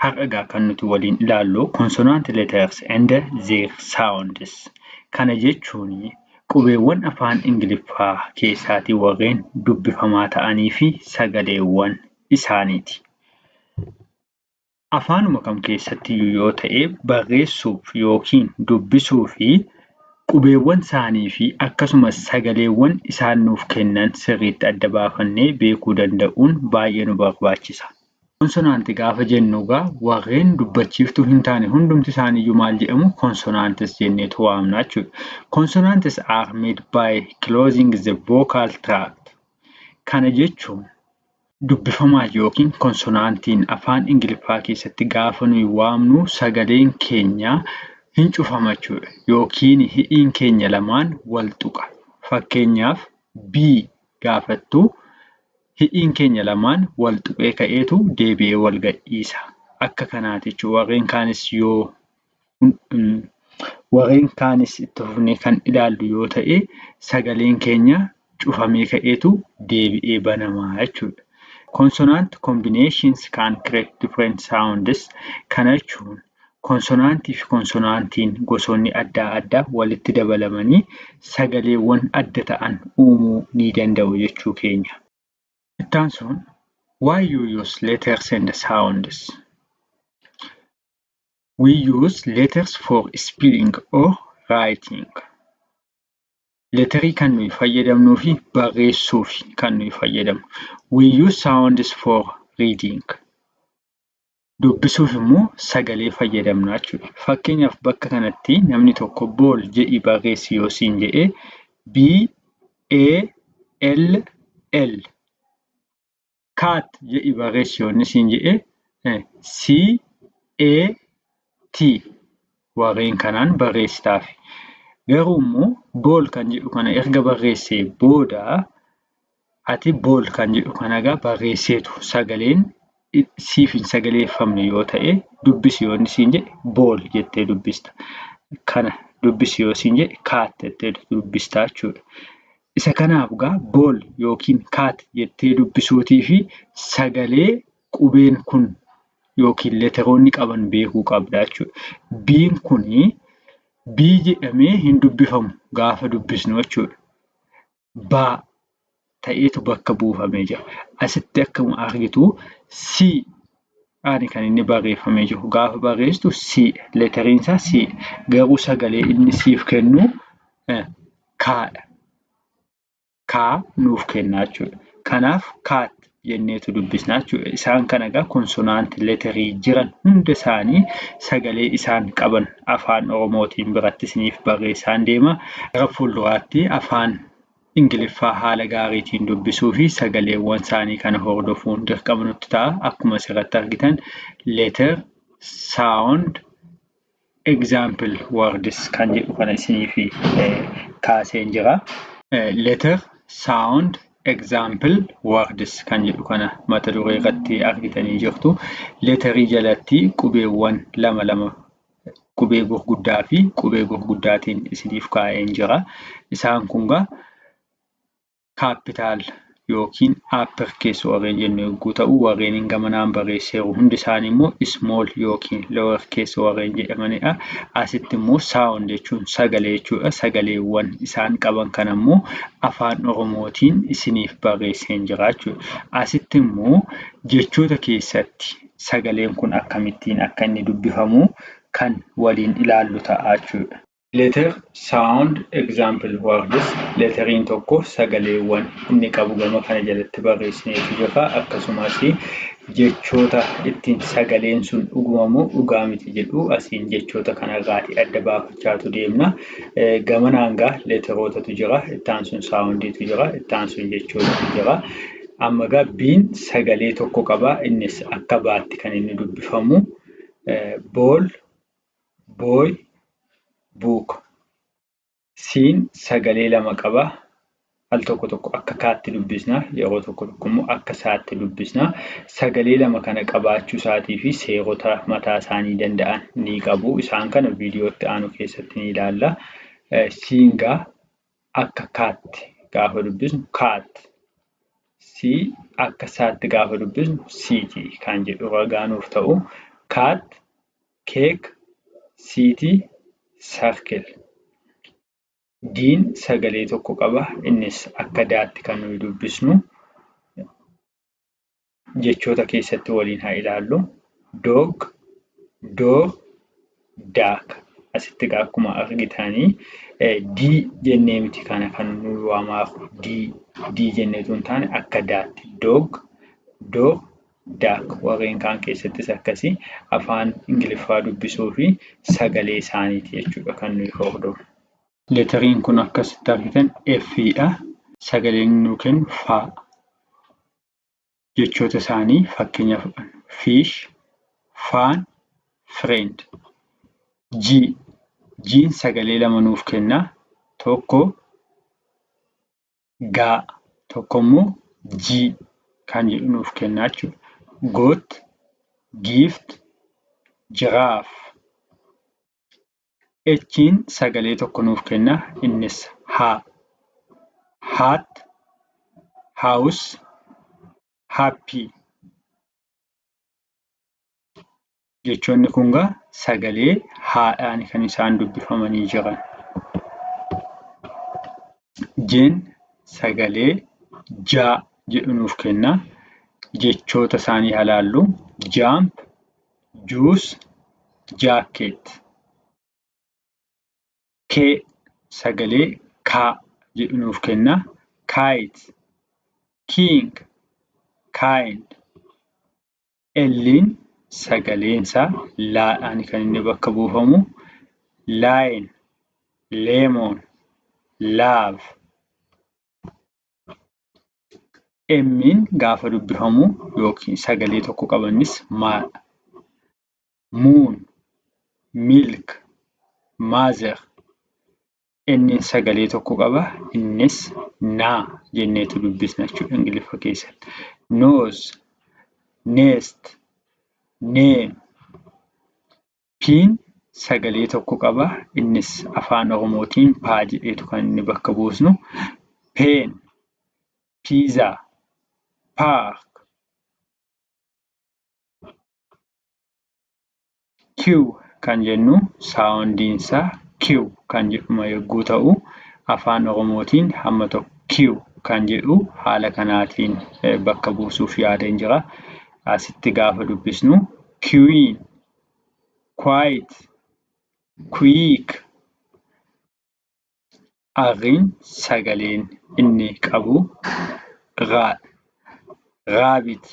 Har'a kan nuti waliin ilaallu consonant letters and their sounds. Kana jechuun qubeewwan afaan Ingiliffaa keessaatii warreen dubbifamaa ta'anii fi sagaleewwan isaaniiti. Afaanuma kam keessattiyyuu yoo ta'e barreessuuf yookiin dubbisuu fi qubeewwan isaanii fi akkasumas sagaleewwan isaan nuuf kennan sirriitti adda baafannee beekuu danda'uun baay'ee nu barbaachisa. Consonant gaafa jennu egaa warreen dubbachiiftuu hin taane hundumti isaaniiyyuu maal jedhamu? Consonants jenneetu waamna jechuudha. Consonants are made by closing the vocal tract. Kana jechuun dubbifamaa yookiin consonantiin afaan Ingiliffaa keessatti gaafa nuyi waamnu sagaleen keenya hin cufama jechuudha. Yookiin hi'iin keenya lamaan wal tuqa. Fakkeenyaaf B gaafattu hi'iin keenya lamaan wal tuqee ka'eetu deebi'ee wal gadhiisa. Akka kanaati jechuudha. Warreen kaanis itti fufnee kan ilaallu yoo ta'e sagaleen keenya cufamee ka'eetu deebi'ee banamaa jechuudha. Consonant combinations can create different sounds. Kana jechuun konsonantii fi konsonantiin gosoonni adda addaa walitti dabalamanii sagaleewwan adda ta'an uumuu ni danda'u jechuu keenya. Ittaan sun why you use letters and sounds? We use letters for spelling or writing. Letterii kan nuyi fayyadamnuu fi barreessuuf kan nuyi fayyadamnu. We use sounds for reading. Dubbisuuf immoo sagalee fayyadamna jechuudha. Fakkeenyaaf bakka kanatti namni tokko bool jedhii barreessi yoo siin jedhee B-A-L-L. Cat jedhii barreessi yoo inni siin jedhee C-A-T. Warreen kanaan barreessitaafi. Garuu immoo bool kan jedhu kana erga barreessee booda ati bool kan jedhu kana egaa barreesseetu sagaleen siif hin sagaleeffamne yoo ta'e dubbisi yoo inni siin jedhe bool jettee dubbista. Kana dubbisi yoo siin jedhe kaat jettee dubbistaa jechuudha. Isa kanaaf egaa bool yookiin kaat jettee dubbisuutii fi sagalee qubeen kun yookiin letteroonni qaban beekuu qabda jechuudha. Biin kunii bii jedhamee hin dubbifamu gaafa dubbisnu jechuudha. Baa ta'eetu bakka buufamee jira. Asitti akkuma argitu C ani kan inni barreeffamee jiru. Gaafa barreessitu C letteriin isaa C. Garuu sagalee inni siif kennu kaadha. Kaa nuuf kennaa jechuudha. Kanaaf kaat jenneetu dubbisnaa jechuudha. Isaan kana egaa consonant letterii jiran hunda isaanii sagalee isaan qaban afaan Oromootiin biratti isiniif barreessaan deema. Gara fuulduraatti afaan Ingiliffaa haala gaariitiin dubbisuu fi sagaleewwan isaanii kana hordofuun dirqama nutti ta'a. Akkuma asirratti argitan letter, sound, example words kan jedhu kana isiniif kaaseen jira. Letter, sound, example words kan jedhu kana mata duree irratti argitanii jirtu. Letterii jalatti qubeewwan lama qubee gurguddaa fi qubee gurguddaatiin isiniif kaa'een jira. Isaan kun egaa capital yookiin upper case warreen jennu yogguu ta'u warreen gamanaan barreesseeru hundi isaanii immoo small yookiin lower case warreen jedhamanidha. Asitti immoo sound jechuun sagalee jechuudha. Sagaleewwan isaan qaban kana immoo afaan Oromootiin isiniif barreesseen jira jechuudha. Asitti immoo jechoota keessatti sagaleen kun akkamittiin akka inni dubbifamu kan waliin ilaallu ta'a jechuudha. Letter, sound, example words. Letteriin tokko sagaleewwan inni qabu gama kana jalatti barreessineetu jira. Akkasumas jechoota ittiin sagaleen sun dhugumamoo dhugaa miti jedhu asiin jechoota kanarraatii adda baafachaatu deemna. Gamanaan egaa letterootatu jira. Ittaan sun soundiitu jira. Ittaan sun jechootatu jira. Amma egaa biin sagalee tokko qaba. Innis akka baatti kan inni dubbifamu. Bool, booy, buuk. Siin sagalee lama qaba. Al tokko akka kaatti dubbisna. Yeroo tokko immoo akka saatti dubbisna. Sagalee lama kana qabaachuu isaatii fi seerota mataa isaanii danda'an ni qabu. Isaan kana viidiyootti aanu keessatti ni ilaalla. Siin egaa akka kaatti gaafa dubbisnu kaat. Si akka saatti gaafa dubbisnu siiti kan jedhu ragaanuuf ta'u. cat, cake, city, circle. Diin sagalee tokko qaba. Innis akka daatti kan nuyi dubbisnu. Jechoota keessatti waliin haa ilaallu. Dog, door, duck. Asitti akkuma argitanii dii jennee miti kana kan nuyi waamaaf dii jenneetu hin taane akka daatti. Dog, door, duck. Warreen kaan keessattis akkasii afaan Ingiliffaa dubbisuu fi sagalee isaaniiti jechuudha kan nuyi hordofnu. Leetariin kun akkasitti argitan F'dha. Sagaleen nuu kennu faa. Jechoota isaanii fakkeenyaaf fish, fan, friend. G'n sagalee lama nuuf kenna. Tokko gaa, tokko immoo G kan jedhu nuuf kenna jechuudha. Goat, gift, giraffe. H'n sagalee tokko nuuf kenna. Innis haa. Hat, house, happy. Jechoonni kun sagalee haadhaan kan isaan dubbifamanii jiran. J'n sagalee jaa jedhu nuuf kenna. Jechoota isaanii haa ilaallu. Jump, juice, jacket. K sagalee kaa jedhu nuuf kenna. Kite, king, kind. L'in sagaleensaa laadhaan kan inni bakka buufamu. Lion, lemon, love. M'in gaafa dubbifamu yookiin sagalee tokko qabanis maadha. Moon, milk, mother. N'in sagalee tokko qaba. Innis naa jenneetu dubbisna jechuudha Ingiliffa keessatti. Nose, nest, name. P'n sagalee tokko qaba. Innis afaan Oromootiin paa jedheetu kan inni bakka buusnu. Pen, pizza, park. Q kan jennu saawundiinsaa Q kan jedhuma yogguu ta'u, afaan Oromootiin hamma tokko Q kan jedhu haala kanaatiin bakka buusuuf yaadeen jira. Asitti gaafa dubbisnu queen, quiet, quick. R'n sagaleen inni qabu raadha. Rabbit,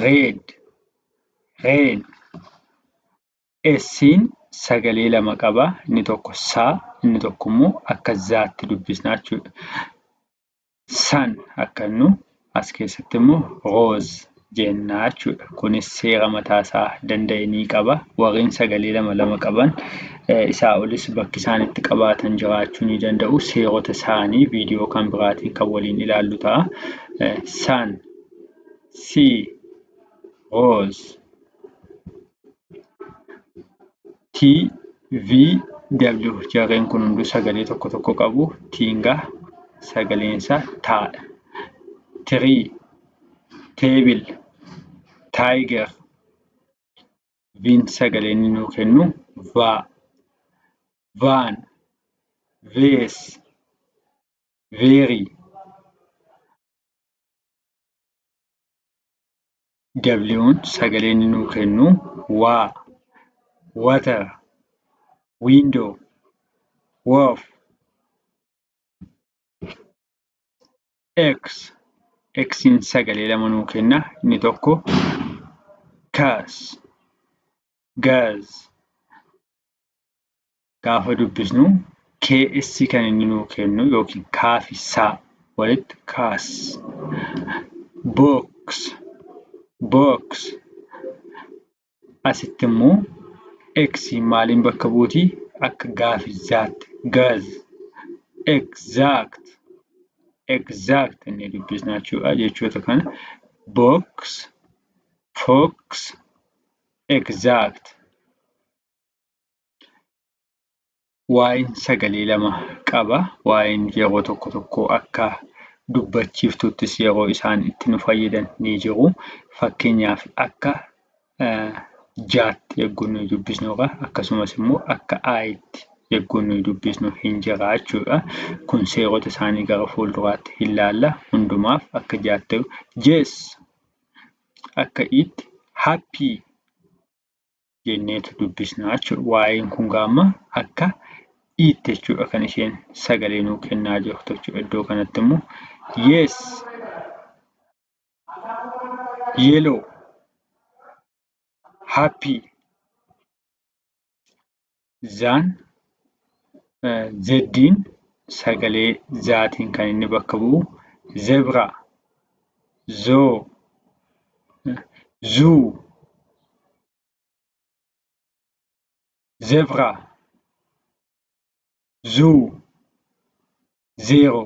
red, rain. S'in sagalee lama qaba. Inni tokko saa, inni tokko immoo akka zaatti dubbisna jechuudha. Sun akka nu as keessatti immoo rose jennaa jechuudha. Kunis seera mataasaa danda'e ni qaba. Warreen sagalee lama qaban isaa olis bakki isaan itti qabaatan jiraachuu ni danda'u. Seerota isaanii viidiyoo kan biraatiin kan waliin ilaallu ta'a. Sun, sea, rose. T, V, W. Jarreen kun hunduu sagalee tokko qabu. T'ngaa sagaleensaa taadha. Tree, table, tiger. V'n sagaleen nuu kennu va. Van, vase, very. W'n sagaleen nuu kennu waa. Water, window, wolf. X'in sagalee lama nuu kenna. Inni tokko curse, girls. Gaafa dubbisnu KS kan inni nuu kennu yookiin kaa fi saa walitti kaas. Box. Asitti immoo X maaliin bakka buuti? Akka gaafizaatti. Girls. Exact inni dubbisna jechuudha. Jechoota kana box, fox, exact. Y'n sagalee lama qaba. Y'n yeroo tokko akka dubbachiiftuuttis yeroo isaan itti nu fayyadan ni jiru. Fakkeenyaaf akka jaatti yegguun nuyi dubbisnuudha. Akkasumas immoo akka aayitti yegguun nuyi dubbisnu hin jira jechuudha. Kun seerota isaanii gara fuulduraatti hin laalla. Hundumaaf akka jaatti jees akka itti happy jenneetu dubbisna jechuudha. Waa'een kun gaamma akka itti jechuudha kan isheen sagalee nuu kennaa jirtu jechuudha. Iddoo kanatti immoo yes, yellow, happy, zaan zeddiin sagalee zaatiin kan inni bakka bu'u zebra, zoo, zuu, zebra, zuu, zero.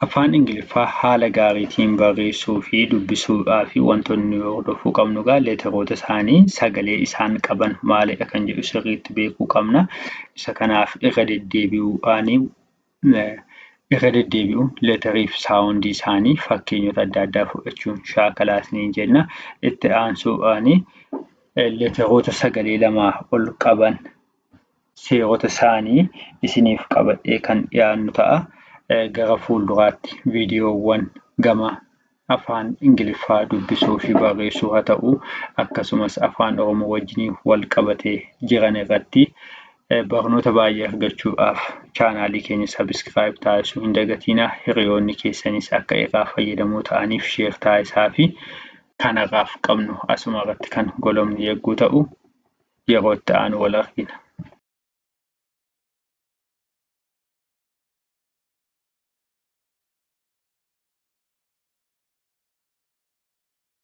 Afaan Ingiliffaa haala gaariitiin barreessuu fi dubbisuudhaaf wantoonni hordofuu qabnu egaa leeteroota isaanii sagalee isaan qaban maalidha kan jedhu sirriitti beekuu qabna. Isa kanaaf irra deddeebi'uun leeterii fi saawundii isaanii fakkeenyota adda addaa fudhachuun shaakalaas ni jenna. Itti aansuudhaan leeteroota sagalee lamaa ol qaban seerota isaanii isiniif qabadhee kan dhiyaannu ta'a. Gara fuulduraatti viidiyoowwan gama afaan Ingiliffaa dubbisuu fi barreessuu haa ta'u akkasumas afaan Oromoo wajjin wal qabatee jiran irratti barnoota baay'ee argachuudhaaf chaanaalii keenya sabiskiraayib taasisuu hin dagatinaa. Hiriyoonni keessanis akka irraa fayyadamoo ta'aniif sheer taasisaa fi kan irraaf qabnu asuma irratti kan goolabnu yogguu ta'u yeroo itti aanu wal argina.